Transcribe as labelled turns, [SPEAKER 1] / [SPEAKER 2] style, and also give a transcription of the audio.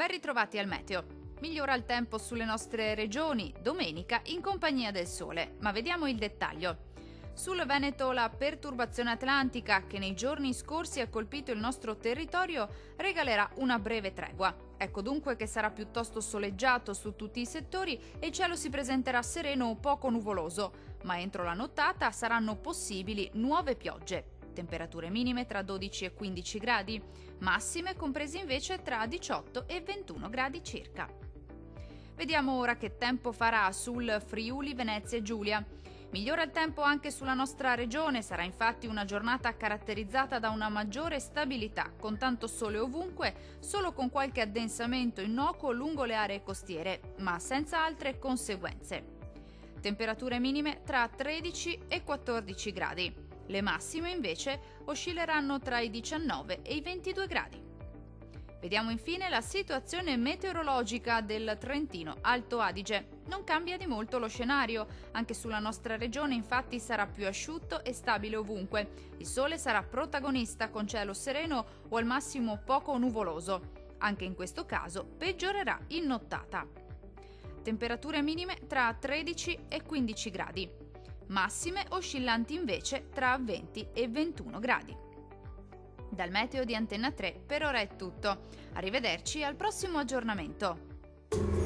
[SPEAKER 1] Ben ritrovati al meteo. Migliora il tempo sulle nostre regioni domenica in compagnia del sole, ma vediamo il dettaglio. Sul Veneto la perturbazione atlantica che nei giorni scorsi ha colpito il nostro territorio regalerà una breve tregua. Ecco dunque che sarà piuttosto soleggiato su tutti i settori e il cielo si presenterà sereno o poco nuvoloso, ma entro la nottata saranno possibili nuove piogge. Temperature minime tra 12 e 15 gradi, massime comprese invece tra 18 e 21 gradi circa. Vediamo ora che tempo farà sul Friuli Venezia Giulia. Migliora il tempo anche sulla nostra regione, sarà infatti una giornata caratterizzata da una maggiore stabilità, con tanto sole ovunque, solo con qualche addensamento innocuo lungo le aree costiere, ma senza altre conseguenze. Temperature minime tra 13 e 14 gradi. Le massime invece oscilleranno tra i 19 e i 22 gradi. Vediamo infine la situazione meteorologica del Trentino Alto Adige. Non cambia di molto lo scenario, anche sulla nostra regione infatti sarà più asciutto e stabile ovunque. Il sole sarà protagonista con cielo sereno o al massimo poco nuvoloso. Anche in questo caso peggiorerà in nottata. Temperature minime tra 13 e 15 gradi. Massime oscillanti invece tra 20 e 21 gradi. Dal meteo di Antenna 3 per ora è tutto. Arrivederci al prossimo aggiornamento.